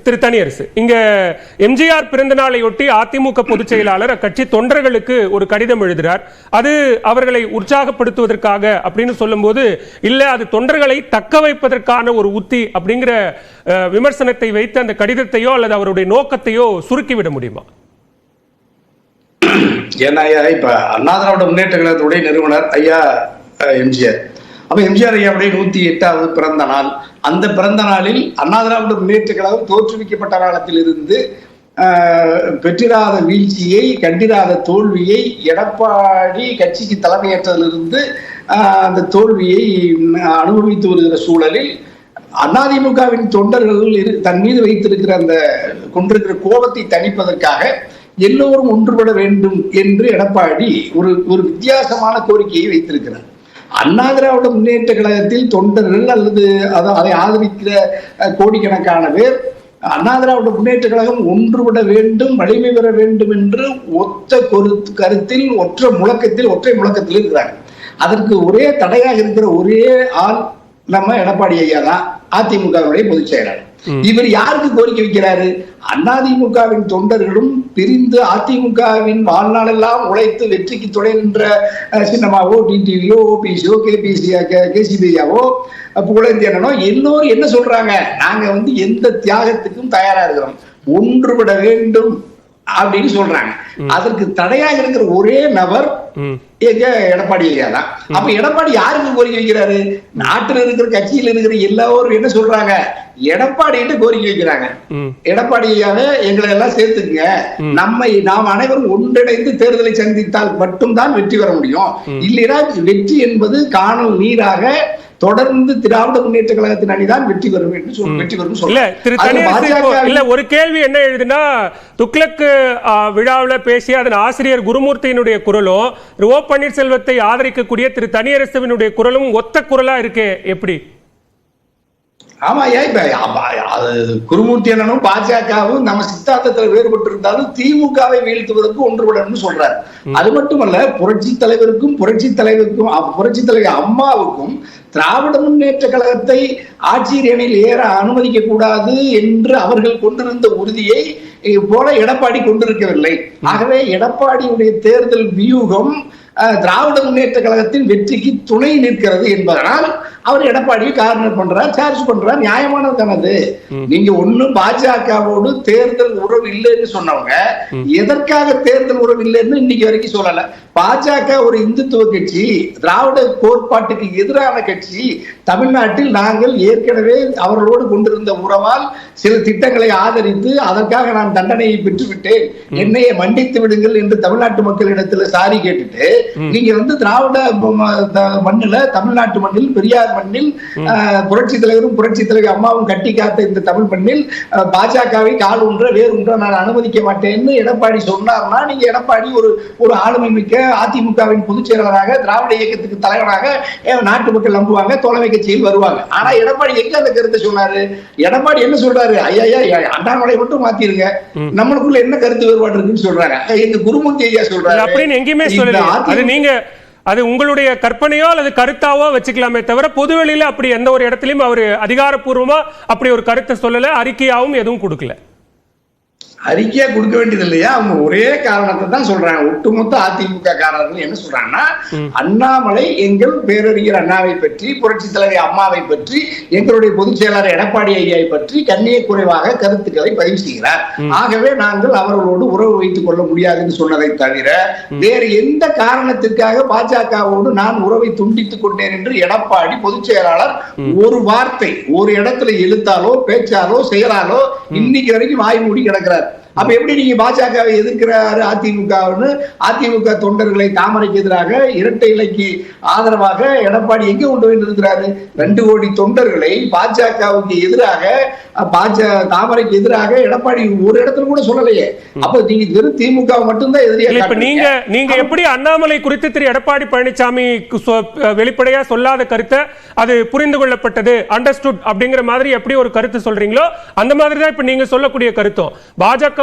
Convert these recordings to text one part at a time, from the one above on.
திரு தனியரசு, இங்க எம்ஜிஆர் பிறந்த நாளையொட்டி அதிமுக பொதுச் செயலாளர் அக்கட்சி தொண்டர்களுக்கு ஒரு கடிதம் எழுதுகிறார். அது அவர்களை உற்சாகப்படுத்துவதற்காக அப்படின்னு சொல்லும்போது, இல்ல அது தொண்டர்களை தக்க வைப்பதற்கான ஒரு உத்தி அப்படிங்கிற விமர்சனத்தை வைத்து அந்த கடிதத்தையோ அல்லது அவருடைய நோக்கத்தையோ சுருக்கிவிட முடியுமா? ஏன்னா இப்ப அண்ணா திராவிட முன்னேற்ற கழகத்துடைய நிறுவனர் ஐயா எம்ஜிஆர். அப்ப எம்ஜிஆர் ஐயாவுடைய 108வது பிறந்த நாள். அந்த பிறந்த நாளில் அண்ணா திராவிட முன்னேற்ற கழகம் தோற்றுவிக்கப்பட்ட காலத்தில் இருந்து பெற்றிராத வீழ்ச்சியை, கண்டிராத தோல்வியை, எடப்பாடி கட்சிக்கு தலைமையேற்றதிலிருந்து அந்த தோல்வியை அனுபவித்து வருகிற சூழலில் அதிமுகவின் தொண்டர்கள் தன் மீது வைத்திருக்கிற அந்த கொண்டிருக்கிற கோபத்தை தணிப்பதற்காக எல்லோரும் ஒன்றுபட வேண்டும் என்று எடப்பாடி ஒரு வித்தியாசமான கோரிக்கையை வைத்திருக்கிறார். அண்ணா திராவிட முன்னேற்ற கழகத்தில் தொண்டர்கள் அல்லது அதை ஆதரிக்கிற கோடிக்கணக்கான பேர் அண்ணா திராவிட முன்னேற்ற கழகம் ஒன்றுபட வேண்டும், வலிமை பெற வேண்டும் என்று ஒற்றை முழக்கத்தில் இருக்கிறாங்க. அதற்கு ஒரே தடையாக இருக்கிற ஒரே ஆள் நம்ம எடப்பாடி ஐயா தான், அதிமுகவுடைய பொதுச் செயலாளர். இவர் யாருக்கு கோரிக்கை வைக்கிறாரு? அதிமுகவின் தொண்டர்களும் பிரிந்து அதிமுகவின் வாழ்நாளெல்லாம் உழைத்து வெற்றிக்கு துணை நின்ற சின்னமாவோ, டிடிவியோ, ஓபிசியோ, கேசிபியாவோ, புகழேந்தியனோ எல்லோரும் என்ன சொல்றாங்க? நாங்க எந்த தியாகத்துக்கும் தயாரா இருக்கிறோம், ஒன்றுபட வேண்டும் அப்படின்னு சொல்றாங்க. அதற்கு தடையாக இருக்கிற ஒரே நபர் எங்க எடப்பாடி ஐயா தான். அப்ப எடப்பாடி யாருக்கு கோரிக்கை வைக்கிறாரு? நாட்டில் இருக்கிற கட்சியில் இருக்கிற எல்லாரும் என்ன சொல்றாங்க? எடப்பாடிட்டு கோரிக்கை வைக்கிறாங்க. எடப்பாடி ஐயாவே எங்களை எல்லாம் சேர்த்துக்குங்க, நாம் அனைவரும் ஒன்றிணைந்து தேர்தலை சந்தித்தால் மட்டும்தான் வெற்றி பெற முடியும். இல்லைன்னா வெற்றி என்பது காணல் நீராக தொடர்ந்து திராவிட முன்னேற்ற கழகத்தின் அணிதான் வெற்றி பெறும் என்று சொல்ல. ஒரு கேள்வி என்ன எழுதுனா, துக்ளக் விழாவில் பேசிய அதன் ஆசிரியர் குருமூர்த்தியினுடைய குரலும் ஓ பன்னீர்செல்வத்தை ஆதரிக்கக்கூடிய திரு தனியரசுவினுடைய குரலும் ஒத்த குரலா இருக்கு. எப்படி? ஆமா, குருமூர்த்தி அண்ணனும் பாஜகவும் நம்ம சித்தாந்தத்தில் வேறுபட்டு இருந்தாலும் திமுகவை வீழ்த்துவதற்கு ஒன்றுபடணும்னு சொல்றாரு. அது மட்டுமல்ல, புரட்சி தலைவர் அம்மாவுக்கும் திராவிட முன்னேற்ற கழகத்தை ஆட்சியர் அணியில் ஏற அனுமதிக்க கூடாது என்று அவர்கள் கொண்டிருந்த உறுதியை போல எடப்பாடி கொண்டிருக்கவில்லை. ஆகவே எடப்பாடியுடைய தேர்தல் வியூகம் திராவிட முன்னேற்ற கழகத்தின் வெற்றிக்கு துணை நிற்கிறது என்பதனால் அவர் எடப்பாடியை கார்னர் பண்றார், சார்ஜ் பண்றார். நியாயமானது தானது. நீங்க ஒண்ணு பாஜகவோடு தேர்தல் உறவு இல்லைன்னு சொன்னவங்க எதற்காக தேர்தல் உறவு இல்லைன்னு இன்னைக்கு வரைக்கும் சொல்லல. பாஜக ஒரு இந்துத்துவ கட்சி, திராவிட கோட்பாட்டுக்கு எதிரான கட்சி. தமிழ்நாட்டில் நாங்கள் ஏற்கனவே அவர்களோடு கொண்டிருந்த உறவால் சில திட்டங்களை ஆதரித்து அதற்காக நான் தண்டனையை பெற்றுவிட்டேன், என்னையை மன்னித்து விடுங்கள் என்று தமிழ்நாட்டு மக்களிடத்தில் சாரி கேட்டுட்டு நீங்க திராவிட மண்ணில், தமிழ்நாட்டு மண்ணில், பெரியார் மண்ணில் புரட்சி தலைவரும் புரட்சி தலைவர் அம்மாவும் கட்டி காத்த இந்த தமிழ் மண்ணில் பாஜகவை கால் ஒன்ற வேறு ஒன்ற நான் அனுமதிக்க மாட்டேன்னு எடப்பாடி சொன்னார்னா, நீங்க எடப்பாடி ஒரு ஆளுமை மிக்க அதிமுகவின் பொதுச் செயலாளராக, திராவிட இயக்கத்துக்கு தலைவராக நாட்டு மக்கள் நம்புவாங்க, தோழமை கட்சியில் வருவாங்க. ஆனா எடப்பாடி எங்க அந்த கருத்தை சொன்னாரு? எடப்பாடி என்ன சொல்றாரு? ஐயா அண்ணாமலை மட்டும் மாத்திருங்க, நம்மளுக்குள்ள என்ன கருத்து வேறுபாடு இருக்குன்னு சொல்றாங்க. எங்க குருமூர்த்தி ஐயா சொல்றாரு அப்படின்னு எங்கேயுமே சொல்லல. நீங்க அது உங்களுடைய கற்பனையோ அல்லது கருத்தாவோ வச்சுக்கலாமே தவிர பொதுவெளியில அப்படி எந்த ஒரு இடத்துலயும் அவர் அதிகாரப்பூர்வமா அப்படி ஒரு கருத்தை சொல்லல, அறிக்கையாவும் எதுவும் கொடுக்கல. அறிக்கையா கொடுக்க வேண்டியது இல்லையா? அவங்க ஒரே காரணத்தை தான் சொல்றாங்க. ஒட்டுமொத்த அதிமுக காரர்கள் என்ன சொல்றாங்கன்னா, அண்ணாமலை எங்கள் பேரறிஞர் அண்ணாவை பற்றி, புரட்சி தலைவி அம்மாவை பற்றி, எங்களுடைய பொதுச் செயலாளர் எடப்பாடி ஐயாவை பற்றி கண்ணிய குறைவாக கருத்துக்களை பதிவு செய்கிறார். ஆகவே நாங்கள் அவர்களோடு உறவு வைத்துக் கொள்ள முடியாதுன்னு சொன்னதை தவிர வேறு எந்த காரணத்திற்காக பாஜகவோடு நான் உறவை துண்டித்துக் கொண்டேன் என்று எடப்பாடி பொதுச் செயலாளர் ஒரு வார்த்தை ஒரு இடத்துல எழுத்தாலோ பேச்சாலோ செயலாலோ இன்னைக்கு வரைக்கும் வாய் மூடி கிடக்கிறார். அப்ப எப்படி நீங்க பாஜகவை எதிர்க்கிறாரு அதிமுக தொண்டர்களை தாமரைக்கு எதிராக, இரட்டை இலைக்கு ஆதரவாக எடப்பாடி எங்க கொண்டு போய் இருக்கிறாரு? 2 கோடி தொண்டர்களை பாஜகவுக்கு எதிராக, தாமரைக்கு எதிராக எடப்பாடி ஒரு இடத்துல கூட சொல்லலையே. அப்ப நீங்க வெறும் திமுக மட்டும்தான் எதிரியா. நீங்க எப்படி அண்ணாமலை குறித்து திரு எடப்பாடி பழனிசாமி வெளிப்படையா சொல்லாத கருத்தை அது புரிந்து கொள்ளப்பட்டது, அண்டர்ஸ்டுட் அப்படிங்கிற மாதிரி எப்படி ஒரு கருத்து சொல்றீங்களோ அந்த மாதிரி தான் இப்ப நீங்க சொல்லக்கூடிய கருத்தும்.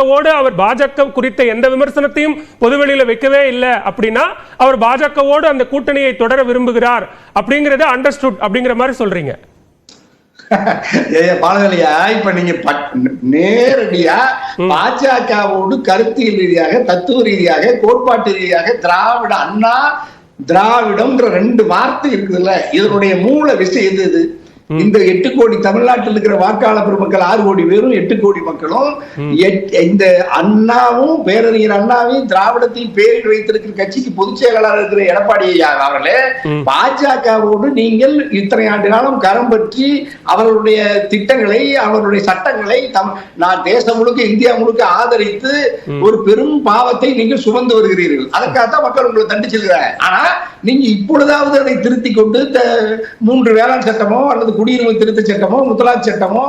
அவர் பாஜக குறித்த எந்த விமர்சனத்தையும் பொதுவெளியில வைக்கவே இல்லை அப்படின்னா அவர் பாஜகவோடு அந்த கூட்டணியை தொடர விரும்புகிறார் அப்படிங்கறத அண்டர்ஸ்டுட் அப்படிங்கிற மாதிரி சொல்றீங்க. பாலவேலையா இப்ப நீங்க நேரடியா பாஜகவோடு கருத்தியல் ரீதியாக, தத்துவ ரீதியாக, கோட்பாட்டு ரீதியாக திராவிட அண்ணா திராவிடம்ன்ற 2 வார்த்தை இருக்குதுல்ல, இதனுடைய மூல விஷயம் எது? இந்த 8 கோடி தமிழ்நாட்டில் இருக்கிற வாக்காளர் பெருமக்கள் 6 கோடி பேரும் 8 கோடி மக்களும் இந்த அண்ணாவும் பேரறிஞர் அண்ணாவையும் திராவிடத்தையும் பேரில் வைத்திருக்கிற கட்சிக்கு பொதுச் செயலாளர் இருக்கிற எடப்பாடி அவர்களே பாஜகவோடு நீங்கள் இத்தனை ஆண்டு காலம் கரம் பற்றி அவர்களுடைய திட்டங்களை, அவர்களுடைய சட்டங்களை நான் தேசம் முழுக்க, இந்தியா முழுக்க ஆதரித்து ஒரு பெரும் பாவத்தை நீங்கள் சுமந்து வருகிறீர்கள். அதற்காகத்தான் மக்கள் உங்களை தண்டிச்சிருக்கிறாங்க. ஆனா நீங்க இப்பொழுதாவது அதை திருத்திக் கொண்டு 3 வேளாண் சட்டமோ அல்லது குடியுரிமை திருத்த சட்டமோ, முத்தலாக் சட்டமோ,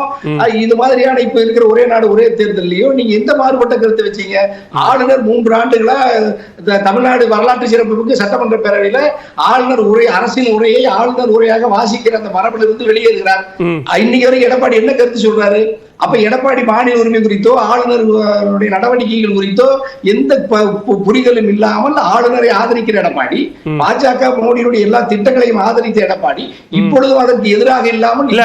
இது மாதிரியான இப்ப இருக்கிற ஒரே நாடு ஒரே தேர்தலையோ நீங்க எந்த மாறுபட்ட கருத்தை வச்சீங்க? ஆளுநர் 3 ஆண்டுகளா தமிழ்நாடு வரலாற்று சிறப்புமிக்க சட்டமன்ற பேரவையில ஆளுநர் உரை, அரசின் உரையை ஆளுநர் உரையாக வாசிக்கிற அந்த மரபில் இருந்து வெளியேறுகிறார். இன்னைக்கு வரைக்கும் எடப்பாடி என்ன கருத்து சொல்றாரு? அப்ப எடப்பாடி மாநில உரிமை குறித்தோ ஆளுநருடைய நடவடிக்கைகள் குறித்தோ எந்த புரிதலும் இல்லாமல் ஆளுநரை ஆதரிக்கிற எடப்பாடி, பாஜக மோடியுடைய எல்லா திட்டங்களையும் ஆதரித்த எடப்பாடி இப்பொழுதும் அதற்கு எதிராக இல்லாமல்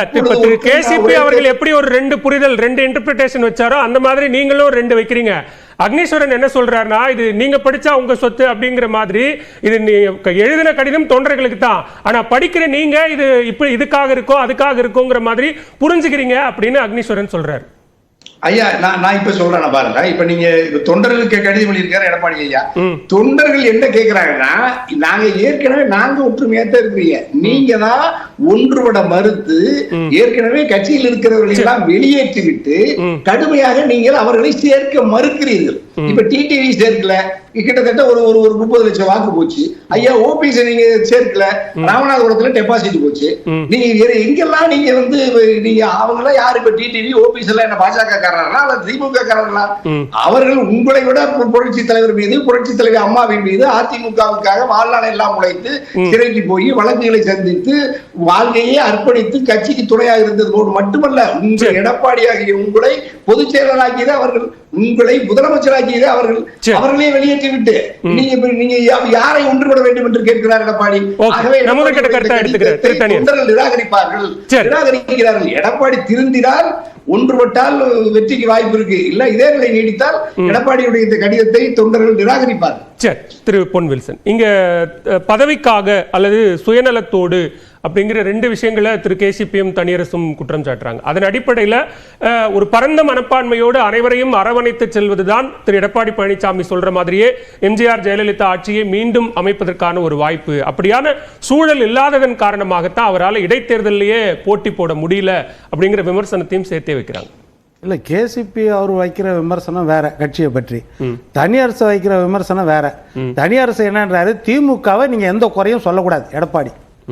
கேசிபி அவர்கள் எப்படி ஒரு 2 புரிதல், 2 இன்டர்பிரேஷன் வச்சாரோ அந்த மாதிரி நீங்களும் 2 வைக்கிறீங்க. அக்னீஸ்வரன் என்ன சொல்றாருன்னா, இது நீங்க படிச்சா உங்க சொத்து அப்படிங்கிற மாதிரி, இது எழுதின கடிதம் தொண்டர்களுக்கு தான், ஆனா படிக்கிற நீங்க இது இப்ப இதுக்காக இருக்கோ அதுக்காக இருக்கோங்கிற மாதிரி புரிஞ்சுக்கிறீங்க அப்படின்னு அக்னீஸ்வரன் சொல்றாரு. ஐயா நான் இப்ப சொல்றேன் பாருங்க. இப்ப நீங்க தொண்டர்களுக்கு கடிதம் எழுதியிருக்காரு எடப்பாடி ஐயா. தொண்டர்கள் என்ன கேட்கிறாங்கன்னா, நாங்க ஏற்கனவே ஒற்றுமையா தான் இருக்கிறீங்க, நீங்க தான் ஒன்றுபட மறுத்து ஏற்கனவே கட்சியில் இருக்கிறவர்களை எல்லாம் வெளியேற்றி விட்டு கடுமையாக நீங்கள் அவர்களை சேர்க்க மறுக்கிறீர்கள். இப்ப டிடிவி சேர்க்கல, கிட்டத்தட்ட ஒரு 30 லட்சம் வாக்கு போச்சு. ஐயா ஓபிஎஸ் நீங்க சேர்க்கல, ராமநாதபுரத்துல டெபாசிட் போச்சு. நீங்க எங்கெல்லாம் நீங்க நீங்க அவங்க எல்லாம் யாரு? இப்ப டிடிவி ஓபிஎஸ் எல்லாம் என்ன பாஜக காரர்களா அல்ல திமுக காரர்களா? அவர்கள் உங்களை விட புரட்சி தலைவர் மீது, புரட்சி தலைவர் அம்மாவின் மீது அதிமுகவுக்காக வாழ்நாள் எல்லாம் உழைத்து சிறைக்கு போய் வழக்குகளை சந்தித்து வாழ்க்கையே அர்ப்பணித்து கட்சிக்கு துணையாக இருந்ததோடு மட்டுமல்ல, உங்கள் எடப்பாடியாகிய உங்களை பொதுச் செயலாளராக்கியது அவர்கள், உங்களை முதலமைச்சராக்கியது அவர்கள். அவர்களே வெளியேற்றி விட்டு நீங்க யாரை ஒன்றுபட வேண்டும் என்று கேட்கிறார் எடப்பாடி. ஆகவே தொண்டர்கள் நிராகரிப்பார்கள், நிராகரிக்கிறார்கள். எடப்பாடி திருந்தினால், ஒன்றுபட்டால் வெற்றிக்கு வாய்ப்பு இருக்கு. இல்ல இதே நிலை நீடித்தால் எடப்பாடியுடைய இந்த கடிதத்தை தொண்டர்கள் நிராகரிப்பார். சரி, திரு பொன் வில்சன், இங்க பதவிக்காக அல்லது சுயநலத்தோடு அப்படிங்கிற 2 விஷயங்களை திரு கேசிபியும் தனியரசும் குற்றம் சாட்டுறாங்க. அதன் அடிப்படையில் ஒரு பரந்த மனப்பான்மையோடு அனைவரையும் அரவணைத்து செல்வதுதான் திரு எடப்பாடி பழனிசாமி சொல்ற மாதிரியே எம்ஜிஆர் ஜெயலலிதா ஆட்சியை மீண்டும் அமைப்பதற்கான ஒரு வாய்ப்பு. அப்படியான சூழல் இல்லாததன் காரணமாகத்தான் அவரால் இடைத்தேர்தலிலேயே போட்டி போட முடியல அப்படிங்கிற விமர்சனத்தையும் சேர்த்தே வைக்கிறாங்க. இல்லை, கேசிபி அவர் வைக்கிற விமர்சனம் வேற, கட்சியை பற்றி. தனியரசு வைக்கிற விமர்சனம் வேற. தனியரசு என்னன்றாரு, திமுகவை நீங்க எந்த குறையும் சொல்லக்கூடாது எடப்பாடி.